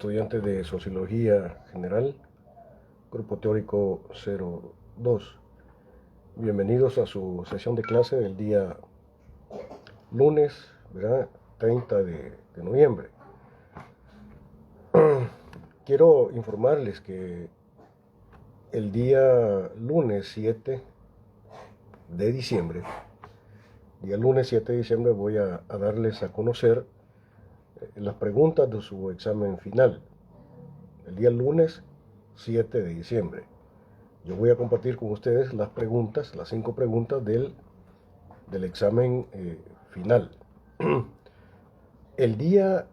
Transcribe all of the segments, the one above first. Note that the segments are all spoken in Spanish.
estudiantes de Sociología General, Grupo Teórico 02. Bienvenidos a su sesión de clase del día lunes, ¿verdad? 30 de noviembre. Quiero informarles que el día lunes 7 de diciembre, voy a darles a conocer las preguntas de su examen final. El día lunes 7 de diciembre. Yo voy a compartir con ustedes las preguntas, las 5 preguntas del examen final. El día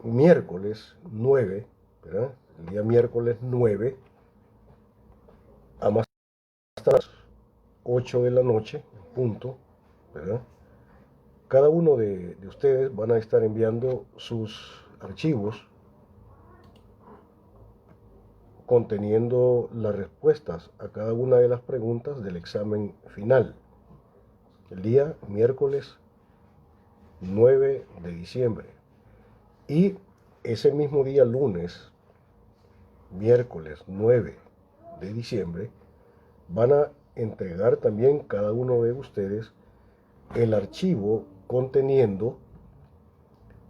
miércoles 9, ¿verdad? El día miércoles 9, a más tarde, 8 de la noche, punto, ¿verdad? Cada uno de ustedes van a estar enviando sus archivos conteniendo las respuestas a cada una de las preguntas del examen final. El día miércoles 9 de diciembre. Y ese mismo día lunes, miércoles 9 de diciembre, van a entregar también cada uno de ustedes el archivo conteniendo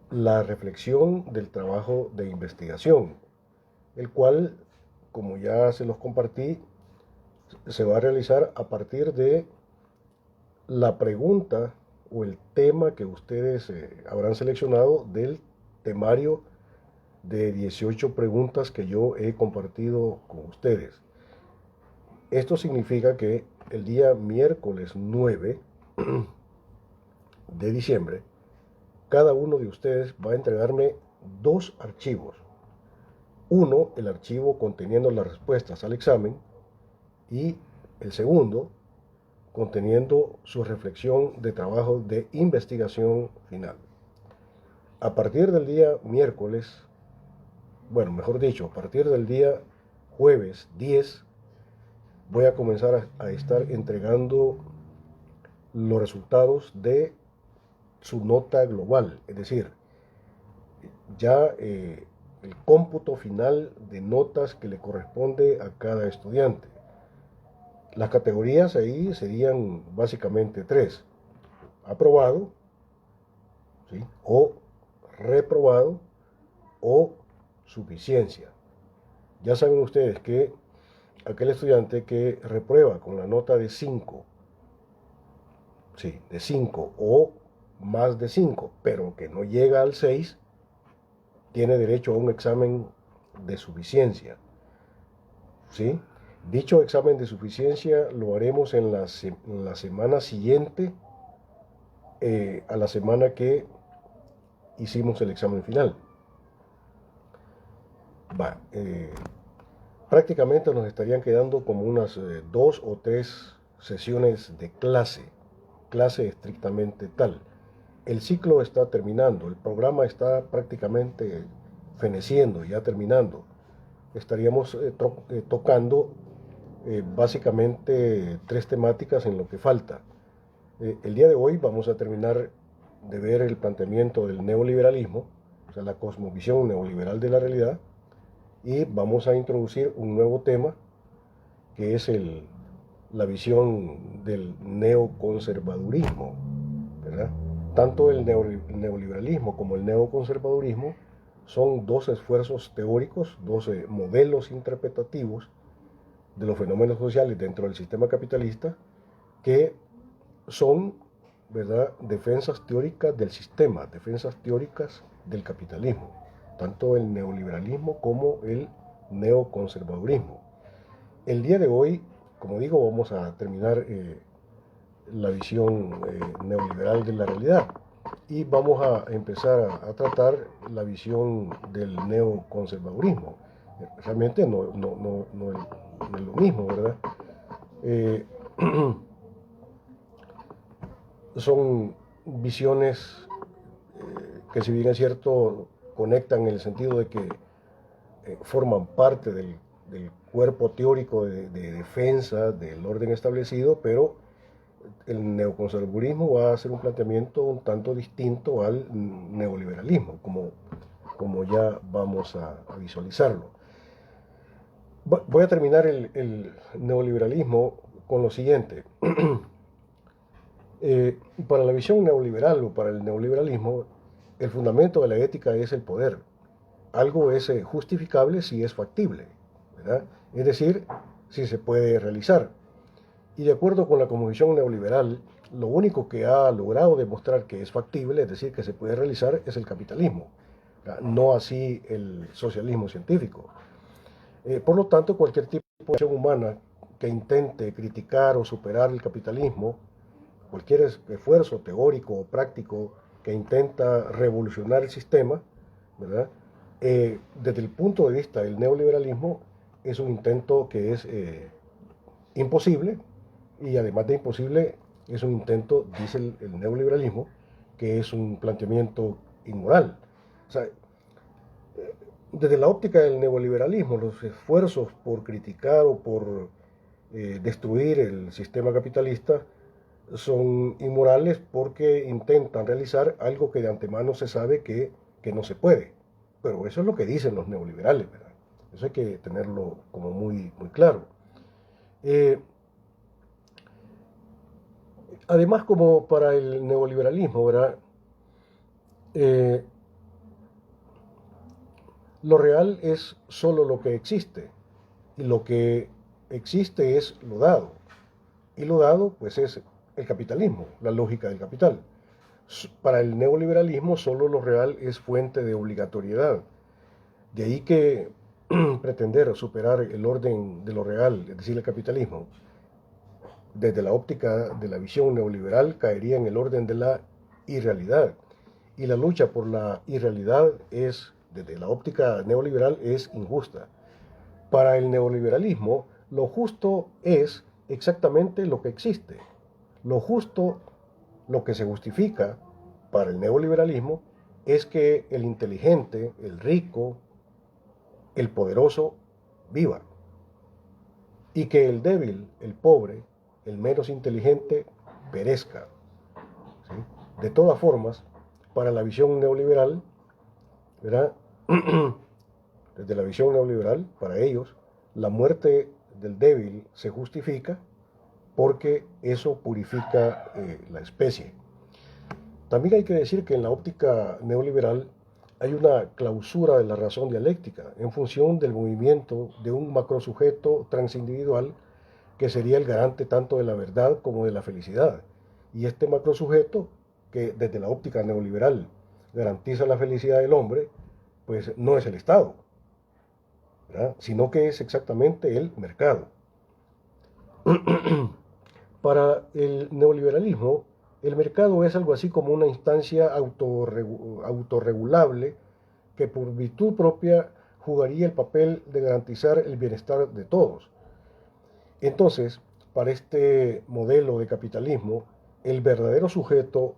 la reflexión del trabajo de investigación, el cual, como ya se los compartí, se va a realizar a partir de la pregunta o el tema que ustedes habrán seleccionado del temario de 18 preguntas que yo he compartido con ustedes. Esto significa que el día miércoles 9 de diciembre, cada uno de ustedes va a entregarme 2 archivos. Uno, el archivo conteniendo las respuestas al examen, y el segundo, conteniendo su reflexión de trabajo de investigación final. A partir del día miércoles, a partir del día jueves 10, voy a comenzar a estar entregando los resultados de su nota global, es decir, ya el cómputo final de notas que le corresponde a cada estudiante. Las categorías ahí serían básicamente 3: aprobado, ¿sí?, o reprobado, o suficiencia. Ya saben ustedes que aquel estudiante que reprueba con la nota de 5, sí, de 5 o más de 5, pero que no llega al 6, tiene derecho a un examen de suficiencia, ¿sí? Dicho examen de suficiencia lo haremos en la semana siguiente a la semana que hicimos el examen final. Prácticamente nos estarían quedando como unas 2 o 3 sesiones de clase estrictamente tal. El ciclo está terminando, el programa está prácticamente feneciendo, ya terminando. Estaríamos tocando básicamente 3 temáticas en lo que falta. El día de hoy vamos a terminar de ver el planteamiento del neoliberalismo, o sea, la cosmovisión neoliberal de la realidad, y vamos a introducir un nuevo tema que es la visión del neoconservadurismo, ¿verdad? Tanto el neoliberalismo como el neoconservadurismo son 2 esfuerzos teóricos, 2 modelos interpretativos de los fenómenos sociales dentro del sistema capitalista que son, ¿verdad?, defensas teóricas del sistema, defensas teóricas del capitalismo, tanto el neoliberalismo como el neoconservadurismo. El día de hoy, como digo, vamos a terminar la visión neoliberal de la realidad y vamos a empezar a tratar la visión del neoconservadurismo. Realmente no es lo mismo, ¿verdad? Son visiones que, si bien es cierto, conectan en el sentido de que forman parte del cuerpo teórico de defensa del orden establecido, pero el neoconservadurismo va a hacer un planteamiento un tanto distinto al neoliberalismo, como como ya vamos a visualizarlo. Voy a terminar el neoliberalismo con lo siguiente. Para la visión neoliberal o para el neoliberalismo, el fundamento de la ética es el poder. Algo es justificable si es factible, ¿verdad? Es decir, si se puede realizar. Y de acuerdo con la cosmovisión neoliberal, lo único que ha logrado demostrar que es factible, es decir, que se puede realizar, es el capitalismo, ¿verdad? No así el socialismo científico. Por lo tanto, cualquier tipo de acción humana que intente criticar o superar el capitalismo, cualquier esfuerzo teórico o práctico que intenta revolucionar el sistema, ¿verdad? Desde el punto de vista del neoliberalismo, es un intento que es imposible, y además de imposible, es un intento, dice el neoliberalismo, que es un planteamiento inmoral. O sea, desde la óptica del neoliberalismo, los esfuerzos por criticar o por destruir el sistema capitalista son inmorales porque intentan realizar algo que de antemano se sabe que no se puede. Pero eso es lo que dicen los neoliberales, ¿verdad? Eso hay que tenerlo como muy, muy claro. Eh, Además, como para el neoliberalismo, ¿verdad? Eh, lo real es solo lo que existe, y lo que existe es lo dado. Y lo dado, pues, es el capitalismo, la lógica del capital. Para el neoliberalismo, solo lo real es fuente de obligatoriedad. De ahí que pretender superar el orden de lo real, es decir, el capitalismo, desde la óptica de la visión neoliberal, caería en el orden de la irrealidad. Y la lucha por la irrealidad es, desde la óptica neoliberal, es injusta. Para el neoliberalismo, lo justo es exactamente lo que existe. Lo justo, lo que se justifica para el neoliberalismo, es que el inteligente, el rico, el poderoso viva, y que el débil, el pobre, el menos inteligente perezca, ¿sí? De todas formas, para la visión neoliberal, ¿verdad? Desde la visión neoliberal, para ellos, la muerte del débil se justifica porque eso purifica la especie. También hay que decir que en la óptica neoliberal hay una clausura de la razón dialéctica en función del movimiento de un macrosujeto transindividual que sería el garante tanto de la verdad como de la felicidad. Y este macrosujeto, que desde la óptica neoliberal garantiza la felicidad del hombre, pues no es el Estado, ¿verdad? Sino que es exactamente el mercado. Para el neoliberalismo, el mercado es algo así como una instancia autorregulable que por virtud propia jugaría el papel de garantizar el bienestar de todos. Entonces, para este modelo de capitalismo, el verdadero sujeto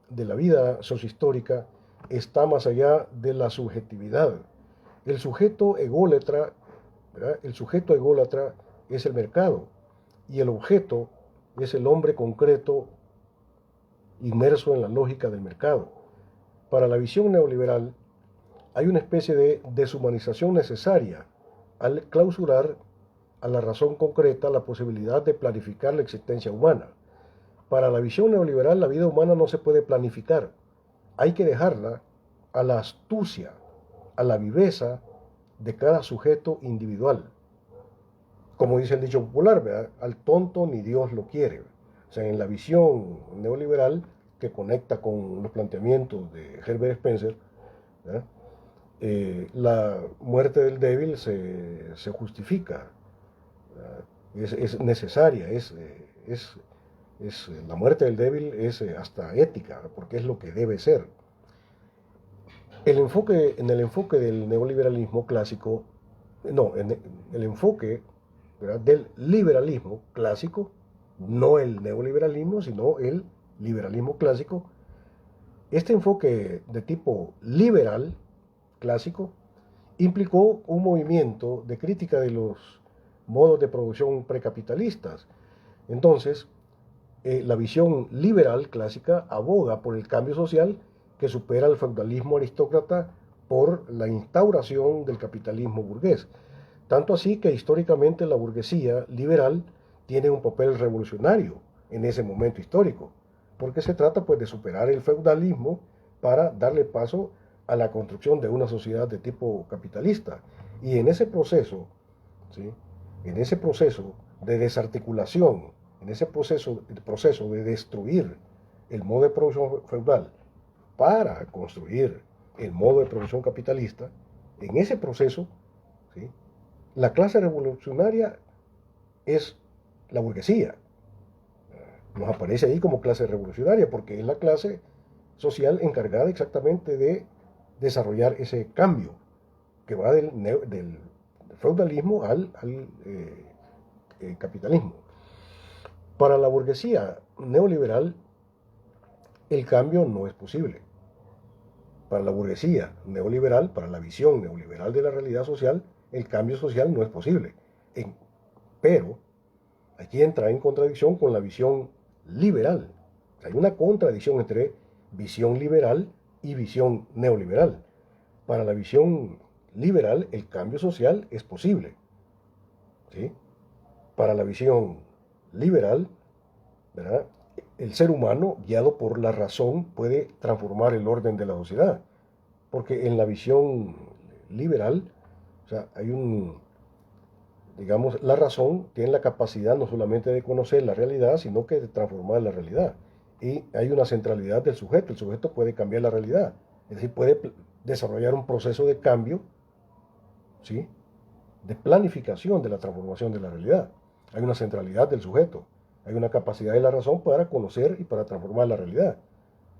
de la vida sociohistórica está más allá de la subjetividad. El sujeto ególatra, ¿verdad? El sujeto ególatra es el mercado, y el objeto es el hombre concreto inmerso en la lógica del mercado. Para la visión neoliberal hay una especie de deshumanización necesaria al clausurar a la razón concreta la posibilidad de planificar la existencia humana. Para la visión neoliberal la vida humana no se puede planificar, hay que dejarla a la astucia, a la viveza de cada sujeto individual. Como dice el dicho popular, ¿verdad? Al tonto ni Dios lo quiere. O sea, en la visión neoliberal que conecta con los planteamientos de Herbert Spencer, ¿verdad? La muerte del débil se justifica, es necesaria, la muerte del débil es hasta ética, porque es lo que debe ser. En el enfoque del neoliberalismo clásico, no, en el enfoque, ¿verdad?, del liberalismo clásico, no el neoliberalismo, sino el liberalismo clásico, este enfoque de tipo liberal clásico implicó un movimiento de crítica de los modos de producción precapitalistas. Entonces, la visión liberal clásica aboga por el cambio social que supera el feudalismo aristócrata por la instauración del capitalismo burgués. Tanto así que históricamente la burguesía liberal tiene un papel revolucionario en ese momento histórico, porque se trata pues de superar el feudalismo para darle paso a la construcción de una sociedad de tipo capitalista. Y en ese proceso, ¿sí? En ese proceso de desarticulación, en ese proceso de destruir el modo de producción feudal para construir el modo de producción capitalista, en ese proceso, ¿sí? La clase revolucionaria es la burguesía. Nos aparece ahí como clase revolucionaria porque es la clase social encargada exactamente de desarrollar ese cambio que va del feudalismo al capitalismo. Para la burguesía neoliberal, el cambio no es posible. Para la burguesía neoliberal, para la visión neoliberal de la realidad social, el cambio social no es posible. Pero aquí entra en contradicción con la visión liberal. Hay una contradicción entre visión liberal y visión neoliberal. Para la visión liberal, el cambio social es posible. ¿Sí? Para la visión liberal, ¿verdad? El ser humano, guiado por la razón, puede transformar el orden de la sociedad. Porque en la visión liberal, o sea, digamos, la razón tiene la capacidad no solamente de conocer la realidad, sino que de transformar la realidad. Y hay una centralidad del sujeto. El sujeto puede cambiar la realidad. Es decir, puede desarrollar un proceso de cambio, ¿sí? De planificación de la transformación de la realidad. Hay una centralidad del sujeto. Hay una capacidad de la razón para conocer y para transformar la realidad.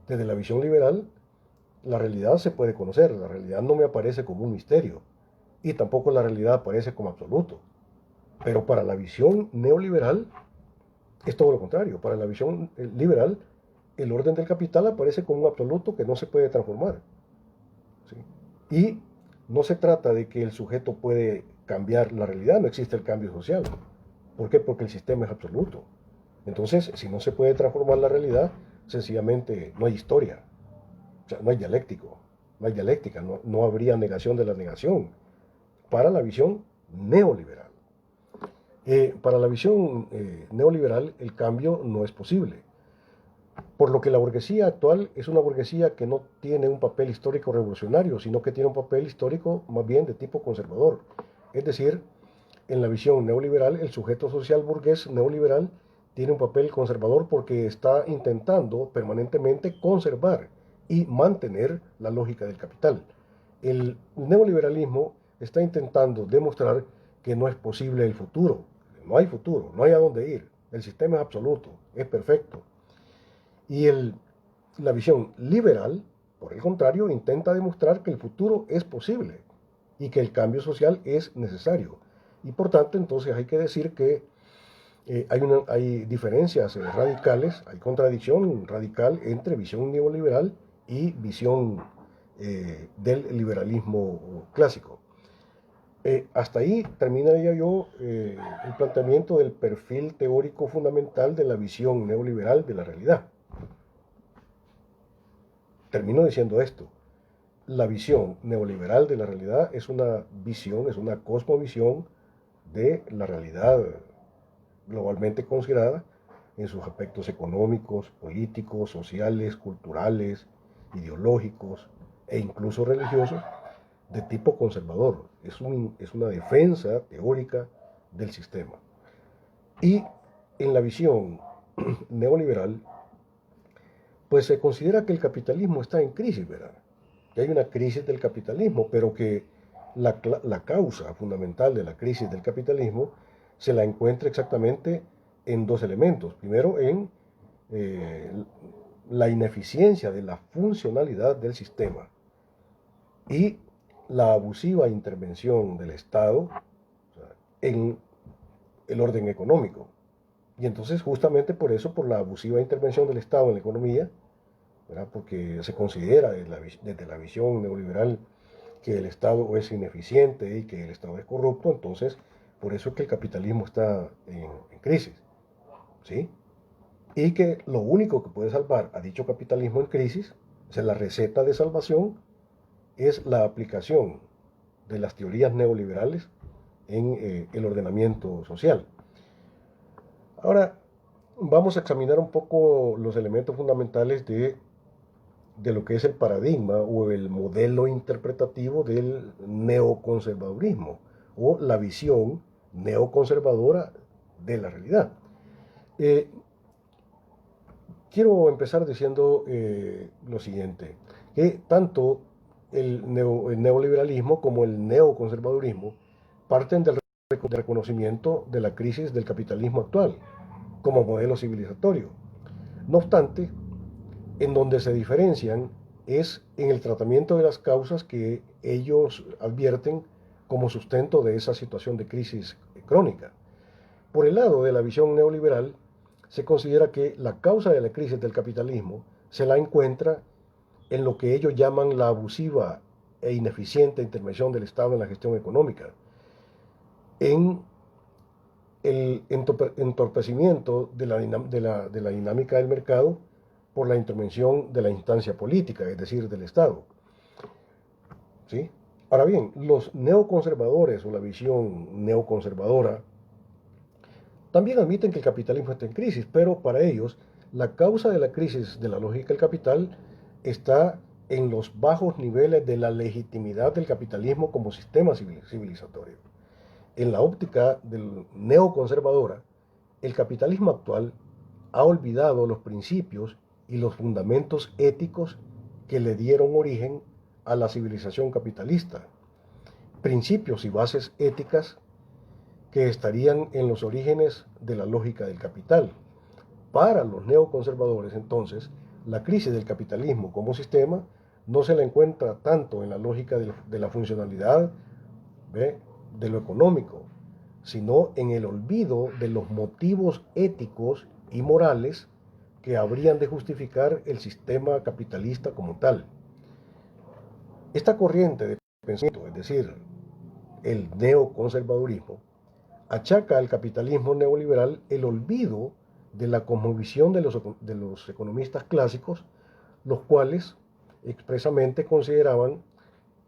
Desde la visión liberal, la realidad se puede conocer. La realidad no me aparece como un misterio. Y tampoco la realidad aparece como absoluto. Pero para la visión neoliberal es todo lo contrario. Para la visión liberal, el orden del capital aparece como un absoluto que no se puede transformar. ¿Sí? Y no se trata de que el sujeto puede cambiar la realidad, no existe el cambio social. ¿Por qué? Porque el sistema es absoluto. Entonces, si no se puede transformar la realidad, sencillamente no hay historia, o sea, no hay dialéctico, no hay dialéctica, no habría negación de la negación para la visión neoliberal. Para la visión neoliberal, el cambio no es posible. Por lo que la burguesía actual es una burguesía que no tiene un papel histórico revolucionario, sino que tiene un papel histórico más bien de tipo conservador. Es decir, en la visión neoliberal, el sujeto social burgués neoliberal tiene un papel conservador porque está intentando permanentemente conservar y mantener la lógica del capital. El neoliberalismo está intentando demostrar que no es posible el futuro. No hay futuro, no hay a dónde ir. El sistema es absoluto, es perfecto. Y la visión liberal, por el contrario, intenta demostrar que el futuro es posible y que el cambio social es necesario. Y por tanto, entonces hay que decir que hay diferencias radicales, hay contradicción radical entre visión neoliberal y visión del liberalismo clásico. Hasta ahí terminaría yo el planteamiento del perfil teórico fundamental de la visión neoliberal de la realidad. Termino diciendo esto. La visión neoliberal de la realidad es una visión, es una cosmovisión de la realidad globalmente considerada en sus aspectos económicos, políticos, sociales, culturales, ideológicos e incluso religiosos de tipo conservador. Es una defensa teórica del sistema. Y en la visión neoliberal, pues se considera que el capitalismo está en crisis, ¿verdad? Que hay una crisis del capitalismo, pero que la causa fundamental de la crisis del capitalismo se la encuentra exactamente en dos elementos. Primero, en eh, la ineficiencia de la funcionalidad del sistema y la abusiva intervención del Estado, o sea, en el orden económico. Y entonces justamente por eso, por la abusiva intervención del Estado en la economía, ¿verdad? Porque se considera desde la visión neoliberal que el Estado es ineficiente y que el Estado es corrupto, entonces por eso es que el capitalismo está en crisis, ¿sí? Y que lo único que puede salvar a dicho capitalismo en crisis, o sea, la receta de salvación, es la aplicación de las teorías neoliberales en el ordenamiento social. Ahora, vamos a examinar un poco los elementos fundamentales de lo que es el paradigma o el modelo interpretativo del neoconservadurismo o la visión neoconservadora de la realidad. Quiero empezar diciendo lo siguiente, que tanto el neoliberalismo como el neoconservadurismo parten del reconocimiento de la crisis del capitalismo actual como modelo civilizatorio. No obstante, en donde se diferencian es en el tratamiento de las causas que ellos advierten como sustento de esa situación de crisis crónica. Por el lado de la visión neoliberal, se considera que la causa de la crisis del capitalismo se la encuentra en lo que ellos llaman la abusiva e ineficiente intervención del Estado en la gestión económica, en el entorpecimiento de la dinámica del mercado por la intervención de la instancia política, es decir, del Estado. ¿Sí? Ahora bien, los neoconservadores o la visión neoconservadora también admiten que el capitalismo está en crisis, pero para ellos la causa de la crisis de la lógica del capital está en los bajos niveles de la legitimidad del capitalismo como sistema civilizatorio. En la óptica del neoconservadora, el capitalismo actual ha olvidado los principios y los fundamentos éticos que le dieron origen a la civilización capitalista, principios y bases éticas que estarían en los orígenes de la lógica del capital. Para los neoconservadores, entonces, la crisis del capitalismo como sistema no se la encuentra tanto en la lógica de la funcionalidad, de lo económico, sino en el olvido de los motivos éticos y morales que habrían de justificar el sistema capitalista como tal. Esta corriente de pensamiento, es decir, el neoconservadurismo, achaca al capitalismo neoliberal el olvido de la cosmovisión de los economistas clásicos, los cuales expresamente consideraban,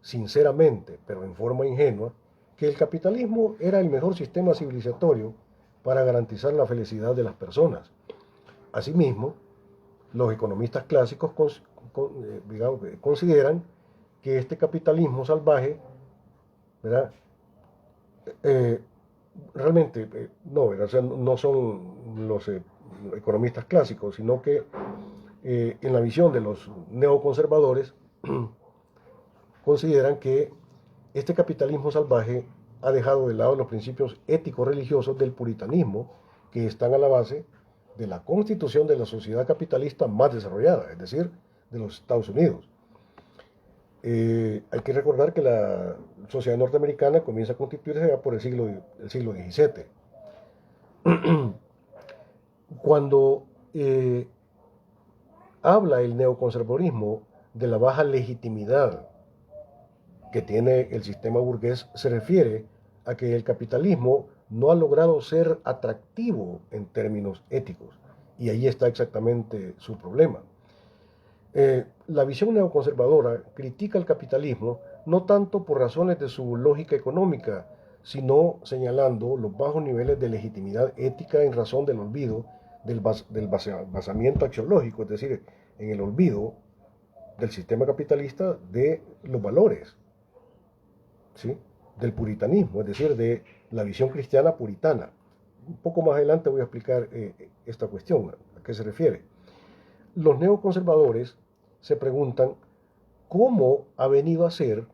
sinceramente, pero en forma ingenua, que el capitalismo era el mejor sistema civilizatorio para garantizar la felicidad de las personas. Asimismo, los economistas clásicos consideran que este capitalismo salvaje, ¿verdad? Realmente no, o sea, no son los economistas clásicos, sino que en la visión de los neoconservadores consideran que este capitalismo salvaje ha dejado de lado los principios éticos religiosos del puritanismo que están a la base de la constitución de la sociedad capitalista más desarrollada, es decir, de los Estados Unidos. Hay que recordar que la sociedad norteamericana comienza a constituirse ya por el siglo XVII. Cuando habla el neoconservadurismo de la baja legitimidad que tiene el sistema burgués, se refiere a que el capitalismo no ha logrado ser atractivo en términos éticos. Y ahí está exactamente su problema. La visión neoconservadora critica el capitalismo no tanto por razones de su lógica económica, sino señalando los bajos niveles de legitimidad ética en razón del olvido del basamiento axiológico, es decir, en el olvido del sistema capitalista de los valores, ¿sí? Del puritanismo, es decir, de la visión cristiana puritana. Un poco más adelante voy a explicar esta cuestión, a qué se refiere. Los neoconservadores se preguntan cómo ha venido a ser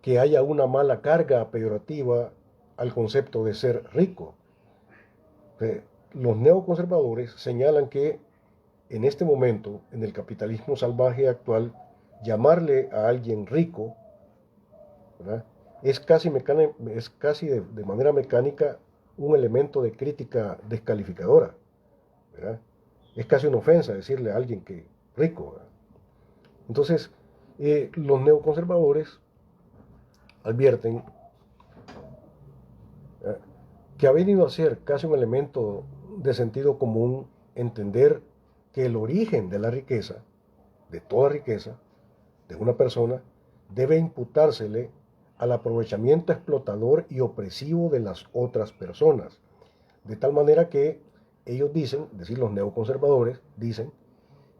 que haya una mala carga peyorativa al concepto de ser rico. Los neoconservadores señalan que en este momento, en el capitalismo salvaje actual, llamarle a alguien rico, ¿verdad?, es casi de manera mecánica un elemento de crítica descalificadora, ¿verdad? Es casi una ofensa decirle a alguien que rico, ¿verdad? Entonces, los neoconservadores advierten que ha venido a ser casi un elemento de sentido común entender que el origen de la riqueza, de toda riqueza, de una persona, debe imputársele al aprovechamiento explotador y opresivo de las otras personas. De tal manera que ellos dicen, es decir, los neoconservadores dicen,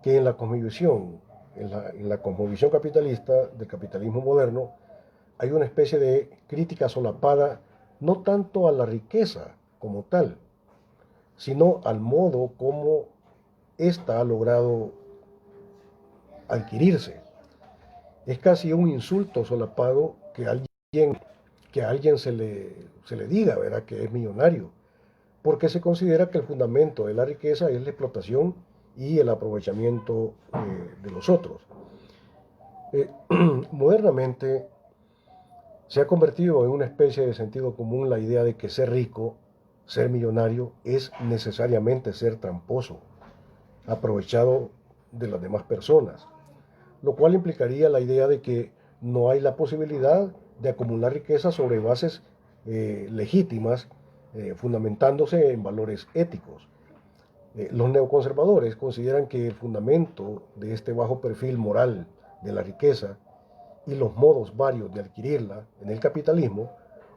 que en la cosmovisión, en la cosmovisión capitalista del capitalismo moderno, hay una especie de crítica solapada no tanto a la riqueza como tal, sino al modo como ésta ha logrado adquirirse. Es casi un insulto solapado que a alguien se le diga, ¿verdad?, que es millonario, porque se considera que el fundamento de la riqueza es la explotación y el aprovechamiento de los otros. Modernamente se ha convertido en una especie de sentido común la idea de que ser rico, ser millonario, es necesariamente ser tramposo, aprovechado de las demás personas, lo cual implicaría la idea de que no hay la posibilidad de acumular riqueza sobre bases legítimas, fundamentándose en valores éticos. Los neoconservadores consideran que el fundamento de este bajo perfil moral de la riqueza y los modos varios de adquirirla en el capitalismo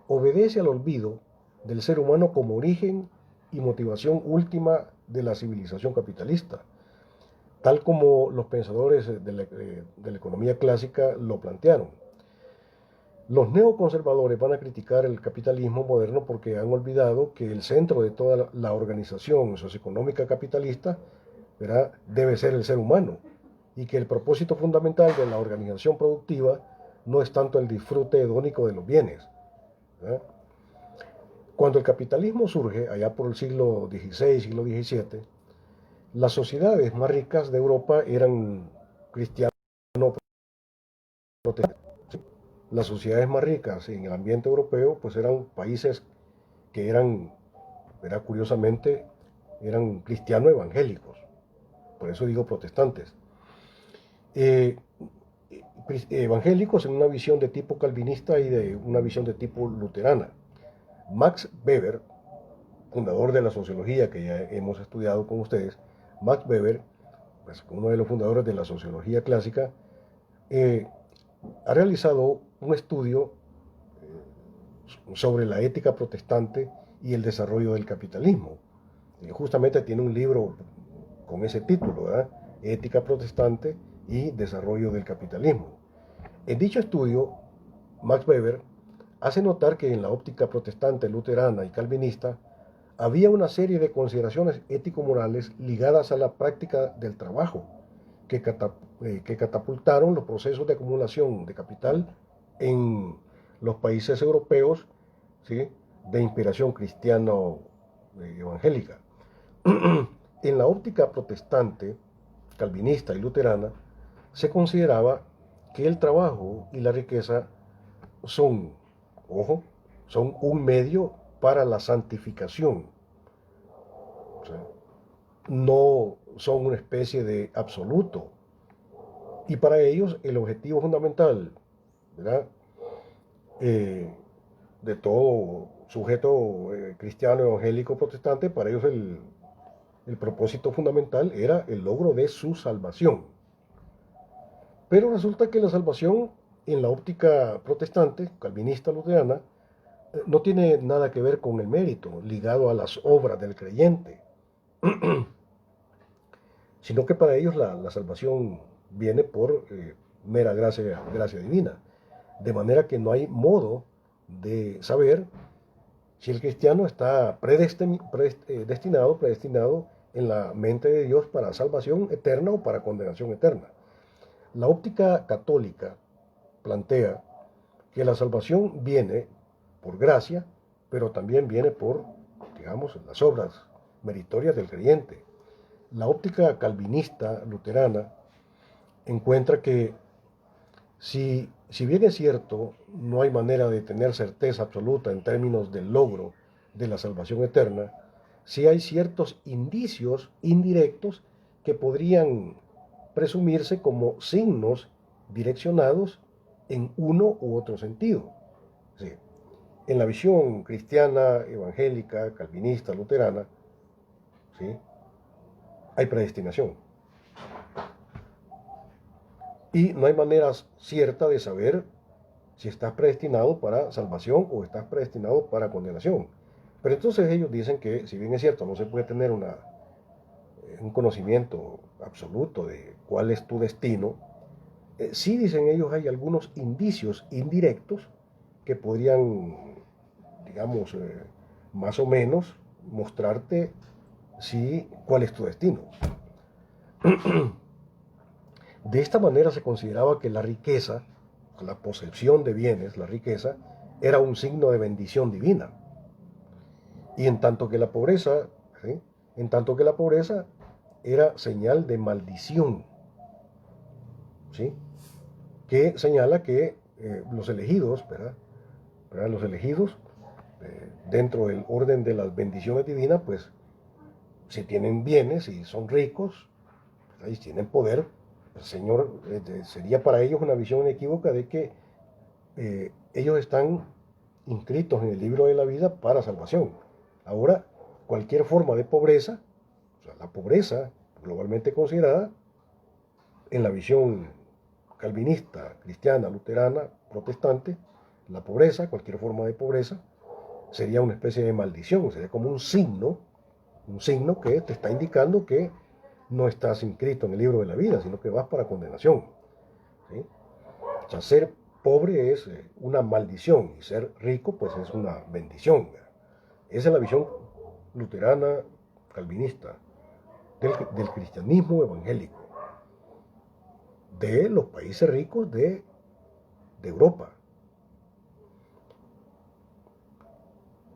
obedece al olvido del ser humano como origen y motivación última de la civilización capitalista, tal como los pensadores de la economía clásica lo plantearon. Los neoconservadores van a criticar el capitalismo moderno porque han olvidado que el centro de toda la organización socioeconómica capitalista, ¿verdad?, debe ser el ser humano, y que el propósito fundamental de la organización productiva no es tanto el disfrute hedónico de los bienes, ¿verdad? Cuando el capitalismo surge, allá por el siglo XVI, siglo XVII, las sociedades más ricas de Europa eran cristianos protestantes. Las sociedades más ricas en el ambiente europeo pues eran países que eran, ¿verdad?, curiosamente, eran cristianos evangélicos, por eso digo protestantes. Eh, Evangélicos en una visión de tipo calvinista y de una visión de tipo luterana. Max Weber, fundador de la sociología que ya hemos estudiado con ustedes, Max Weber, pues, uno de los fundadores de la sociología clásica, ha realizado un estudio sobre la ética protestante y el desarrollo del capitalismo. Justamente tiene un libro con ese título, ¿verdad?, Ética protestante y desarrollo del capitalismo. En dicho estudio, Max Weber hace notar que en la óptica protestante, luterana y calvinista había una serie de consideraciones ético-morales ligadas a la práctica del trabajo que catapultaron los procesos de acumulación de capital en los países europeos, ¿sí?, de inspiración cristiano-evangélica. En la óptica protestante, calvinista y luterana, se consideraba que el trabajo y la riqueza son, ojo, son un medio para la santificación. O sea, no son una especie de absoluto. Y para ellos el objetivo fundamental, ¿verdad?, de todo sujeto cristiano, evangélico, protestante, para ellos el propósito fundamental era el logro de su salvación. Pero resulta que la salvación en la óptica protestante, calvinista, luterana, no tiene nada que ver con el mérito ligado a las obras del creyente, sino que para ellos la salvación viene por mera gracia divina. De manera que no hay modo de saber si el cristiano está predestinado en la mente de Dios para salvación eterna o para condenación eterna. La óptica católica plantea que la salvación viene por gracia, pero también viene por, digamos, las obras meritorias del creyente. La óptica calvinista luterana encuentra que si bien es cierto, no hay manera de tener certeza absoluta en términos del logro de la salvación eterna, sí hay ciertos indicios indirectos que podrían presumirse como signos direccionados en uno u otro sentido. Sí. En la visión cristiana, evangélica, calvinista, luterana, ¿sí?, hay predestinación. Y no hay manera cierta de saber si estás predestinado para salvación o estás predestinado para condenación. Pero entonces ellos dicen que, si bien es cierto, no se puede tener un conocimiento absoluto de cuál es tu destino, sí, dicen ellos, hay algunos indicios indirectos que podrían, digamos, más o menos mostrarte cuál es tu destino. De esta manera se consideraba que la riqueza, la posesión de bienes, la riqueza, era un signo de bendición divina. Y en tanto que la pobreza, ¿sí? En tanto que la pobreza era señal de maldición, ¿sí? Que señala que los elegidos, ¿verdad? Los elegidos, dentro del orden de las bendiciones divinas, pues si tienen bienes y son ricos, ¿verdad? Y tienen poder, el Señor sería para ellos una visión inequívoca de que ellos están inscritos en el libro de la vida para salvación. Ahora, cualquier forma de pobreza, o sea, la pobreza globalmente considerada, en la visión calvinista, cristiana, luterana, protestante, la pobreza, cualquier forma de pobreza, sería una especie de maldición, sería como un signo que te está indicando que no estás inscrito en el libro de la vida, sino que vas para condenación. ¿Sí? O sea, ser pobre es una maldición y ser rico pues es una bendición. Esa es la visión luterana, calvinista, del cristianismo evangélico, de los países ricos de Europa.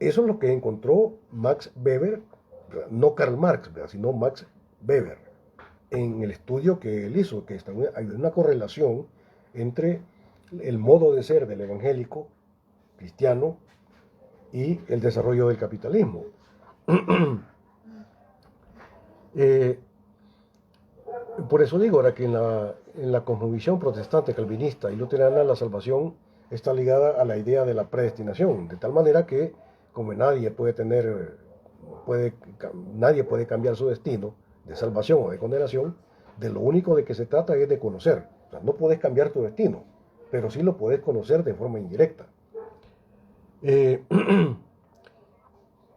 Eso es lo que encontró Max Weber, no Karl Marx, sino Max Weber, en el estudio que él hizo, que hay una correlación entre el modo de ser del evangélico cristiano y el desarrollo del capitalismo. Por eso digo ahora que en la cosmovisión protestante, calvinista y luterana, la salvación está ligada a la idea de la predestinación, de tal manera que como nadie puede cambiar su destino de salvación o de condenación, de lo único de que se trata es de conocer. O sea, no puedes cambiar tu destino, pero sí lo puedes conocer de forma indirecta.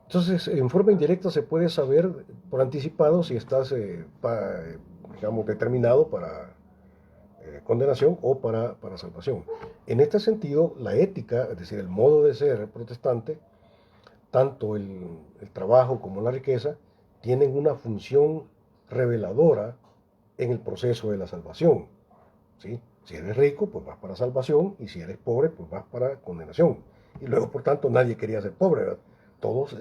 Entonces, en forma indirecta se puede saber por anticipado si estás, digamos, determinado para condenación o para salvación. En este sentido, la ética, es decir, el modo de ser protestante, tanto el trabajo como la riqueza, tienen una función reveladora en el proceso de la salvación. ¿Sí? Si eres rico, pues vas para salvación, y si eres pobre, pues vas para condenación. Y luego, por tanto, nadie quería ser pobre, ¿verdad? Todos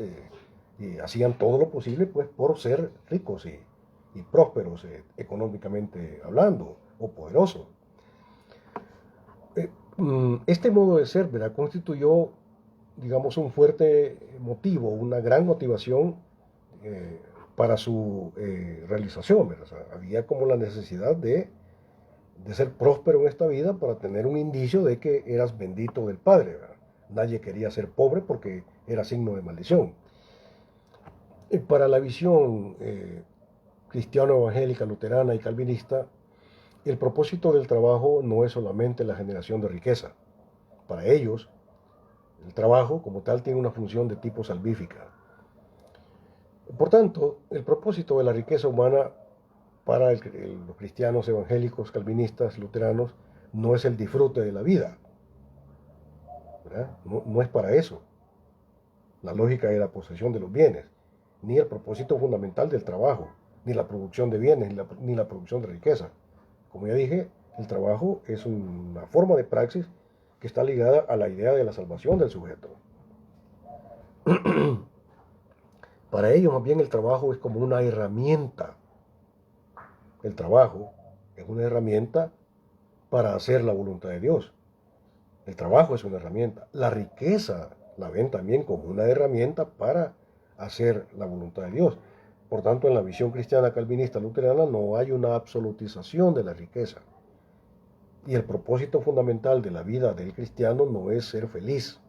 hacían todo lo posible pues, por ser ricos y prósperos económicamente hablando, o poderosos. Este modo de ser, ¿verdad?, constituyó, digamos, un fuerte motivo, una gran motivación para su realización, ¿verdad? O sea, había como la necesidad de ser próspero en esta vida para tener un indicio de que eras bendito del Padre, ¿verdad? Nadie quería ser pobre porque era signo de maldición. Para la visión cristiano-evangélica, luterana y calvinista, el propósito del trabajo no es solamente la generación de riqueza. Para ellos, el trabajo como tal tiene una función de tipo salvífica. Por tanto, el propósito de la riqueza humana para los cristianos evangélicos, calvinistas, luteranos, no es el disfrute de la vida. No es para eso la lógica de la posesión de los bienes, ni el propósito fundamental del trabajo, ni la producción de bienes, ni la producción de riqueza. Como ya dije, el trabajo es una forma de praxis que está ligada a la idea de la salvación del sujeto. Para ellos, más bien, el trabajo es como una herramienta. El trabajo es una herramienta para hacer la voluntad de Dios. El trabajo es una herramienta. La riqueza la ven también como una herramienta para hacer la voluntad de Dios. Por tanto, en la visión cristiana, calvinista, luterana, no hay una absolutización de la riqueza. Y el propósito fundamental de la vida del cristiano no es ser feliz,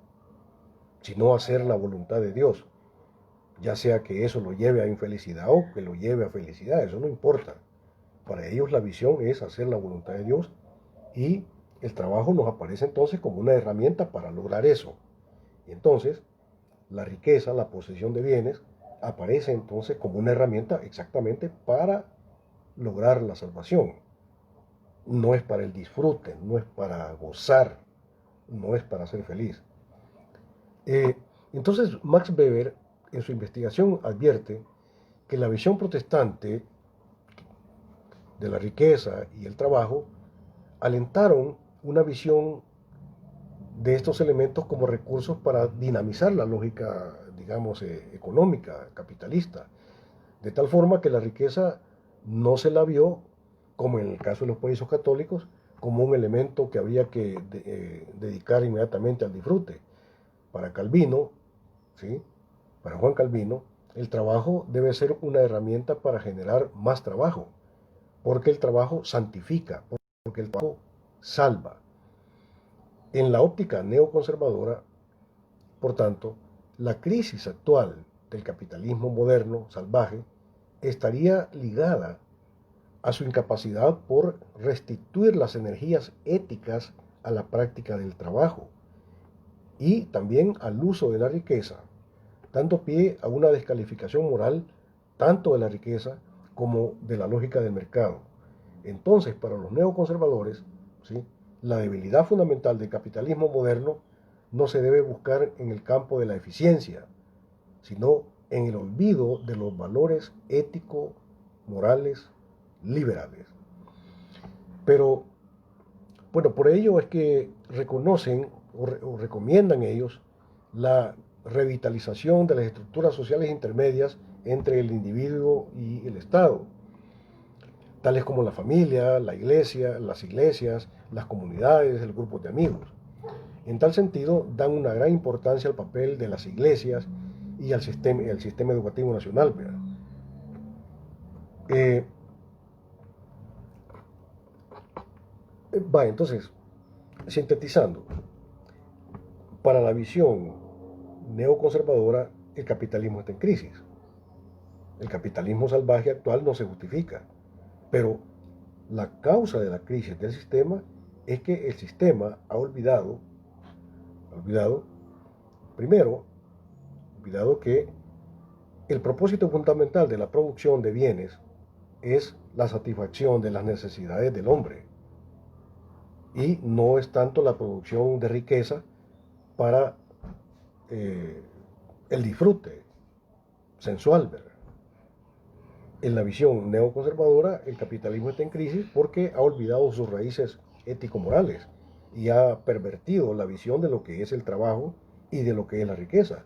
sino hacer la voluntad de Dios. Ya sea que eso lo lleve a infelicidad o que lo lleve a felicidad, eso no importa. Para ellos la visión es hacer la voluntad de Dios Y el trabajo nos aparece entonces como una herramienta para lograr eso. Y entonces la riqueza, la posesión de bienes, aparece entonces como una herramienta exactamente para lograr la salvación. No es para el disfrute, no es para gozar, no es para ser feliz. Eh, entonces Max Weber en su investigación advierte que la visión protestante de la riqueza y el trabajo alentaron una visión de estos elementos como recursos para dinamizar la lógica, digamos, económica, capitalista, de tal forma que la riqueza no se la vio, como en el caso de los países católicos, como un elemento que había que dedicar inmediatamente al disfrute. Para Calvino, ¿sí? Para Juan Calvino, el trabajo debe ser una herramienta para generar más trabajo, porque el trabajo santifica, porque el trabajo salva. En la óptica neoconservadora, por tanto, la crisis actual del capitalismo moderno, salvaje, estaría ligada a su incapacidad por restituir las energías éticas a la práctica del trabajo y también al uso de la riqueza, dando pie a una descalificación moral tanto de la riqueza como de la lógica del mercado. Entonces, para los neoconservadores, ¿sí?, la debilidad fundamental del capitalismo moderno no se debe buscar en el campo de la eficiencia, sino en el olvido de los valores éticos, morales, liberales. Pero, bueno, por ello es que reconocen o recomiendan ellos la revitalización de las estructuras sociales intermedias entre el individuo y el Estado, tales como la familia, la iglesia, las iglesias, las comunidades, el grupo de amigos. En tal sentido, dan una gran importancia al papel de las iglesias y al sistema educativo nacional. Eh, entonces, sintetizando, para la visión neoconservadora, el capitalismo está en crisis. El capitalismo salvaje actual no se justifica, pero la causa de la crisis del sistema es que el sistema ha olvidado primero, olvidado que el propósito fundamental de la producción de bienes es la satisfacción de las necesidades del hombre y no es tanto la producción de riqueza para eh, el disfrute sensual, ¿verdad? En la visión neoconservadora, el capitalismo está en crisis porque ha olvidado sus raíces ético-morales y ha pervertido la visión de lo que es el trabajo y de lo que es la riqueza.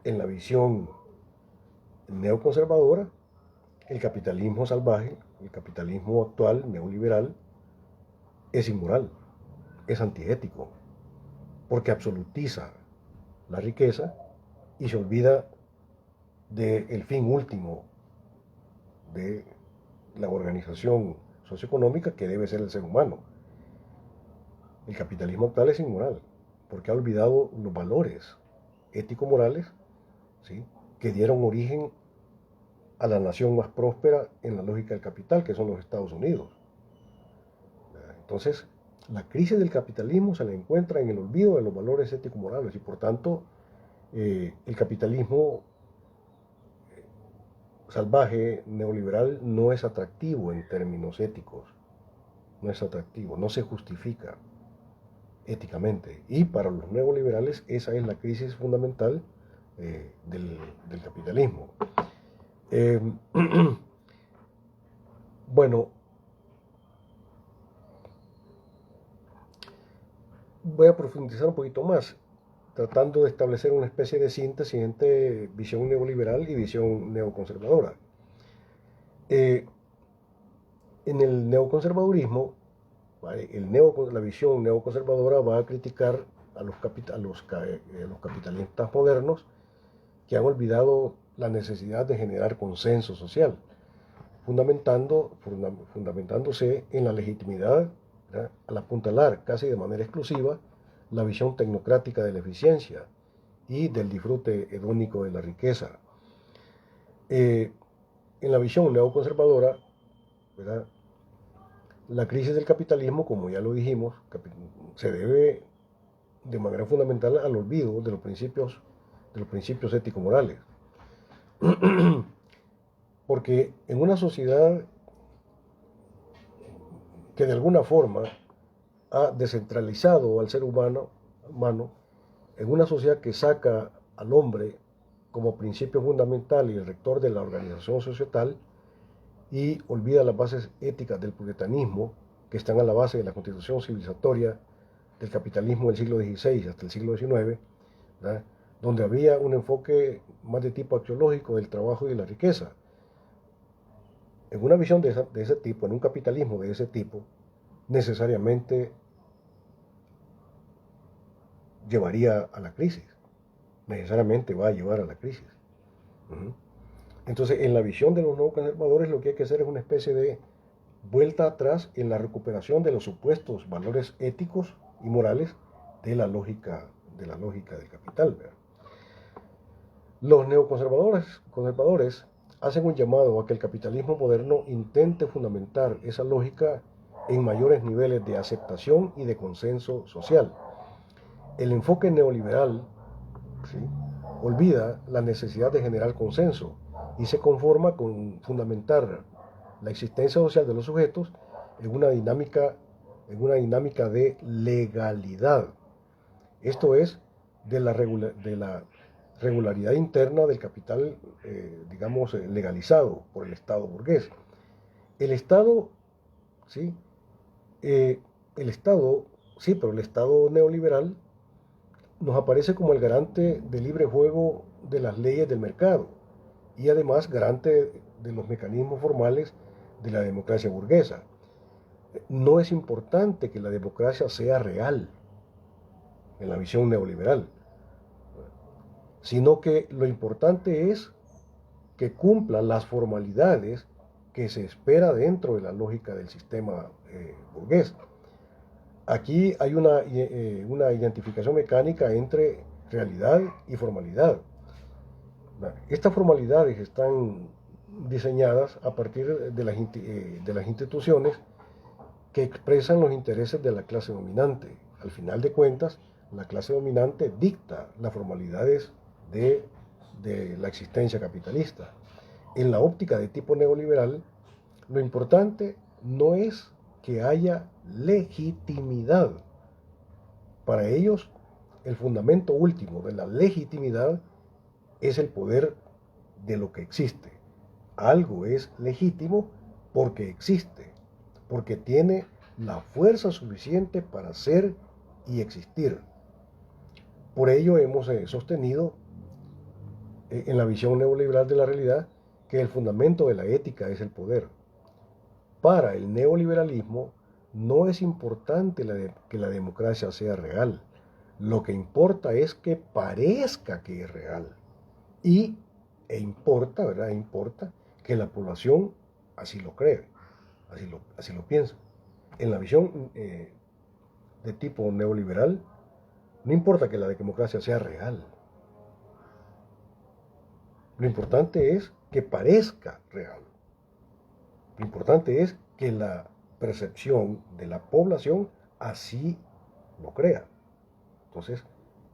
En la visión neoconservadora, el capitalismo salvaje, el capitalismo actual, neoliberal, es inmoral, es antiético, porque absolutiza la riqueza y se olvida del fin último de la organización socioeconómica que debe ser el ser humano. El capitalismo actual es inmoral, porque ha olvidado los valores ético-morales, ¿sí?, que dieron origen a la nación más próspera en la lógica del capital, que son los Estados Unidos. Entonces, la crisis del capitalismo se la encuentra en el olvido de los valores ético-morales y por tanto el capitalismo salvaje, neoliberal, no es atractivo en términos éticos, no es atractivo, no se justifica éticamente. Y para los neoliberales esa es la crisis fundamental del capitalismo. Eh, bueno, voy a profundizar un poquito más, tratando de establecer una especie de síntesis entre visión neoliberal y visión neoconservadora. Eh, en el neoconservadurismo, ¿vale?, la visión neoconservadora va a criticar a los capitalistas modernos que han olvidado la necesidad de generar consenso social, fundamentándose en la legitimidad, ¿verdad?, al apuntalar casi de manera exclusiva la visión tecnocrática de la eficiencia y del disfrute hedónico de la riqueza. En la visión neoconservadora, ¿verdad?, La crisis del capitalismo, como ya lo dijimos, se debe de manera fundamental al olvido de los principios ético-morales. Porque en una sociedad que de alguna forma ha descentralizado al ser humano, en una sociedad que saca al hombre como principio fundamental y el rector de la organización societal y olvida las bases éticas del puritanismo que están a la base de la constitución civilizatoria del capitalismo del siglo XVI hasta el siglo XIX, ¿verdad? Donde había un enfoque más de tipo axiológico del trabajo y de la riqueza. En una visión de ese tipo, en un capitalismo de ese tipo, necesariamente llevaría a la crisis, necesariamente va a llevar a la crisis. Uh-huh. Entonces, en la visión de los nuevos conservadores, lo que hay que hacer es una especie de vuelta atrás en la recuperación de los supuestos valores éticos y morales de la lógica del capital, ¿verdad? Los neoconservadores hacen un llamado a que el capitalismo moderno intente fundamentar esa lógica en mayores niveles de aceptación y de consenso social. El enfoque neoliberal, ¿sí?, olvida la necesidad de generar consenso y se conforma con fundamentar la existencia social de los sujetos en una dinámica de legalidad. Esto es, de la regularidad interna del capital, digamos, legalizado por el Estado burgués. El Estado, ¿sí? El Estado, sí, pero el Estado neoliberal nos aparece como el garante del libre juego de las leyes del mercado y además garante de los mecanismos formales de la democracia burguesa. No es importante que la democracia sea real en la visión neoliberal, sino que lo importante es que cumpla las formalidades que se espera dentro de la lógica del sistema burgués. Aquí hay una identificación mecánica entre realidad y formalidad. Estas formalidades están diseñadas a partir de las instituciones que expresan los intereses de la clase dominante. Al final de cuentas, la clase dominante dicta las formalidades de la existencia capitalista. En la óptica de tipo neoliberal, lo importante no es que haya legitimidad. Para ellos, el fundamento último de la legitimidad es el poder de lo que existe. Algo es legítimo porque existe, porque tiene la fuerza suficiente para ser y existir. Por ello hemos sostenido en la visión neoliberal de la realidad que el fundamento de la ética es el poder. Para el neoliberalismo no es importante que la democracia sea real. Lo que importa es que parezca que es real. Importa, ¿verdad? Importa que la población así lo cree, así lo piensa. En la visión de tipo neoliberal, no importa que la democracia sea real. Lo importante es que parezca real. Lo importante es que la percepción de la población así lo crea. Entonces,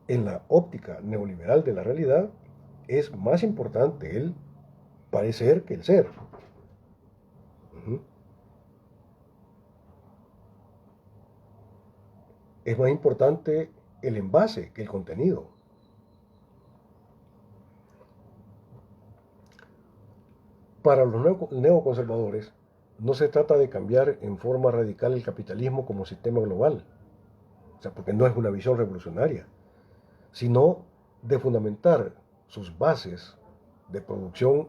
en la óptica neoliberal de la realidad, es más importante el parecer que el ser. Uh-huh. Es más importante el envase que el contenido. Para los neoconservadores, no se trata de cambiar en forma radical el capitalismo como sistema global, o sea, porque no es una visión revolucionaria, sino de fundamentar sus bases de producción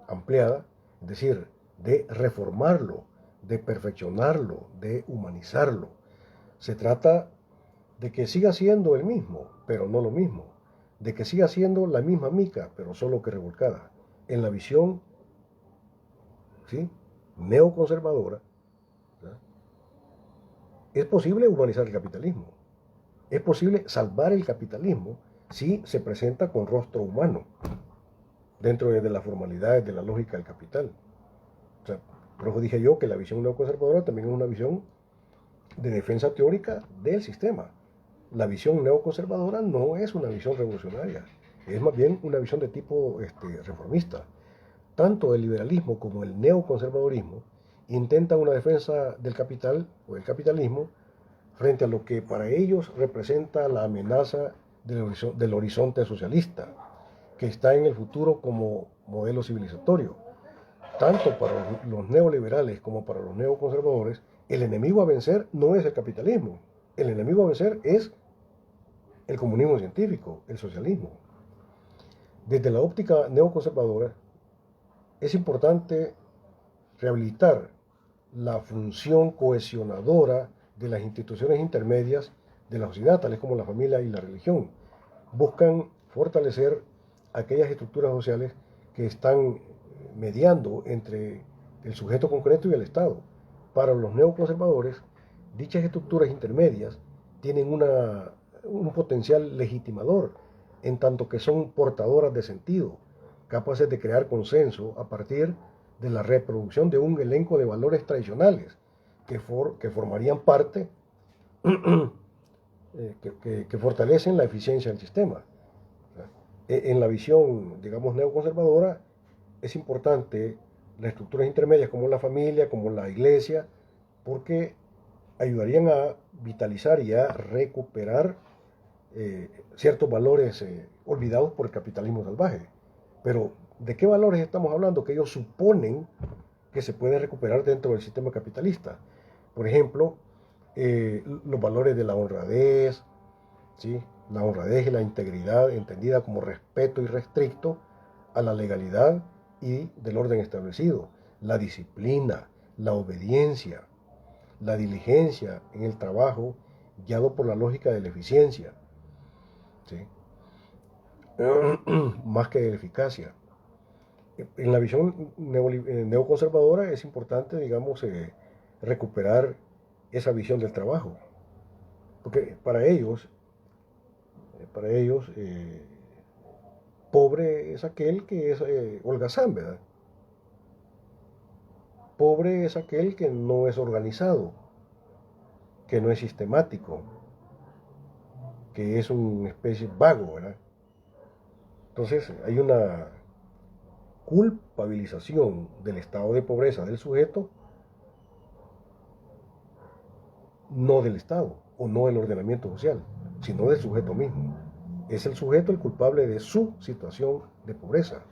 ampliada, es decir, de reformarlo, de perfeccionarlo, de humanizarlo. Se trata de que siga siendo el mismo, pero no lo mismo, de que siga siendo la misma mica, pero solo que revolcada, en la visión, ¿sí?, neoconservadora. ¿Verdad? Es posible humanizar el capitalismo, es posible salvar el capitalismo si se presenta con rostro humano, dentro de las formalidades de la lógica del capital. O sea, Por eso dije yo que la visión neoconservadora también es una visión de defensa teórica del sistema. La visión neoconservadora no es una visión revolucionaria, es más bien una visión de tipo reformista. Tanto el liberalismo como el neoconservadorismo intentan una defensa del capital o del capitalismo frente a lo que para ellos representa la amenaza del horizonte socialista, que está en el futuro como modelo civilizatorio. Tanto para los neoliberales como para los neoconservadores, el enemigo a vencer no es el capitalismo, el enemigo a vencer es el comunismo científico, el socialismo. Desde la óptica neoconservadora, es importante rehabilitar la función cohesionadora de las instituciones intermedias de la sociedad, tales como la familia y la religión. Buscan fortalecer aquellas estructuras sociales que están mediando entre el sujeto concreto y el Estado. Para los neoconservadores, dichas estructuras intermedias tienen un potencial legitimador, en tanto que son portadoras de sentido, capaces de crear consenso a partir de la reproducción de un elenco de valores tradicionales que formarían parte, que fortalecen la eficiencia del sistema. En la visión, digamos, neoconservadora, es importante las estructuras intermedias como la familia, como la iglesia, porque ayudarían a vitalizar y a recuperar ciertos valores olvidados por el capitalismo salvaje. Pero, ¿de qué valores estamos hablando? Que ellos suponen que se pueden recuperar dentro del sistema capitalista. Por ejemplo, los valores de la honradez, ¿sí? La honradez y la integridad entendida como respeto irrestricto a la legalidad y del orden establecido, la disciplina, la obediencia, la diligencia en el trabajo guiado por la lógica de la eficiencia, ¿sí? Más que de la eficacia. En la visión neoconservadora es importante, digamos, recuperar esa visión del trabajo, porque para ellos, pobre es aquel que es holgazán, ¿verdad? Pobre es aquel que no es organizado, que no es sistemático, que es una especie vago, ¿verdad? Entonces hay una culpabilización del estado de pobreza del sujeto, no del Estado o no del ordenamiento social, sino del sujeto mismo. Es el sujeto el culpable de su situación de pobreza,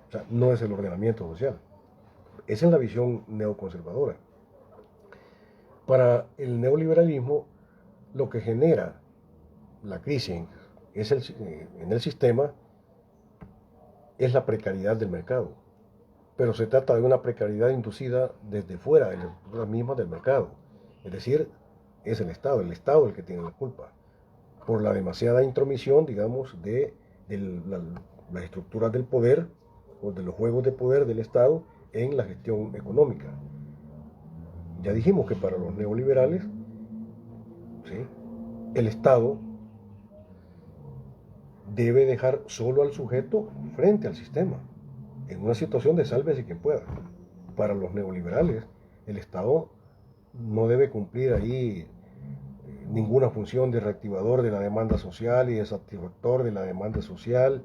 o sea, no es el ordenamiento social. Esa es la visión neoconservadora. Para el neoliberalismo, lo que genera la crisis en el sistema es la precariedad del mercado, pero se trata de una precariedad inducida desde fuera de las estructuras mismas del mercado, es decir, es el Estado el que tiene la culpa, por la demasiada intromisión, digamos, las estructuras del poder o de los juegos de poder del Estado en la gestión económica. Ya dijimos que para los neoliberales, ¿sí?, el Estado debe dejar solo al sujeto frente al sistema, en una situación de sálvese quien pueda. Para los neoliberales, el Estado no debe cumplir ahí ninguna función de reactivador de la demanda social y de satisfactor de la demanda social.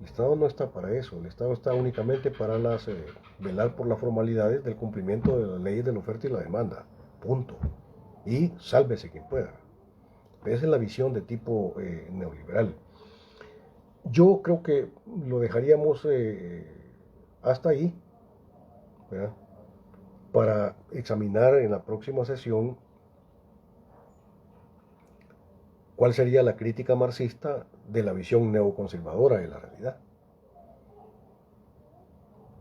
El Estado no está para eso, el Estado está únicamente para velar por las formalidades del cumplimiento de las leyes de la oferta y la demanda, punto. Y sálvese quien pueda. Esa es la visión de tipo neoliberal. Yo creo que lo dejaríamos hasta ahí, ¿verdad?, para examinar en la próxima sesión cuál sería la crítica marxista de la visión neoconservadora de la realidad.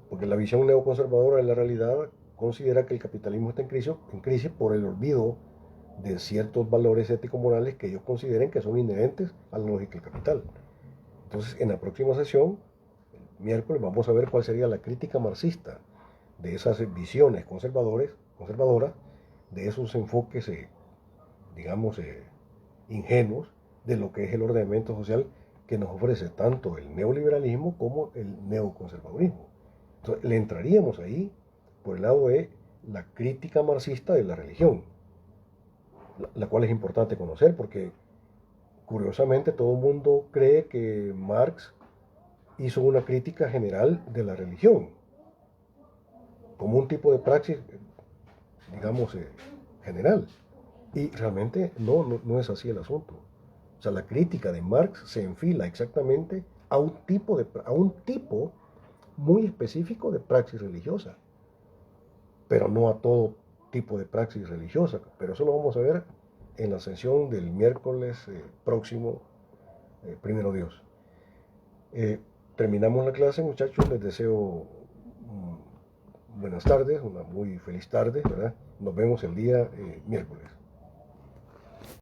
Porque la visión neoconservadora de la realidad considera que el capitalismo está en crisis por el olvido de ciertos valores ético-morales que ellos consideren que son inherentes a la lógica del capital. Entonces, en la próxima sesión, el miércoles, vamos a ver cuál sería la crítica marxista de esas visiones conservadoras, de esos enfoques, digamos, ingenuos de lo que es el ordenamiento social que nos ofrece tanto el neoliberalismo como el neoconservadurismo. Entonces, le entraríamos ahí por el lado de la crítica marxista de la religión, la cual es importante conocer porque curiosamente todo el mundo cree que Marx hizo una crítica general de la religión, como un tipo de praxis, digamos, general. Y realmente no es así el asunto. O sea, la crítica de Marx se enfila exactamente a un tipo muy específico de praxis religiosa, pero no a todo tipo de praxis religiosa. Pero eso lo vamos a ver en la sesión del miércoles próximo, primero Dios. Terminamos la clase, muchachos. Les deseo buenas tardes, una muy feliz tarde, ¿verdad? Nos vemos el día miércoles.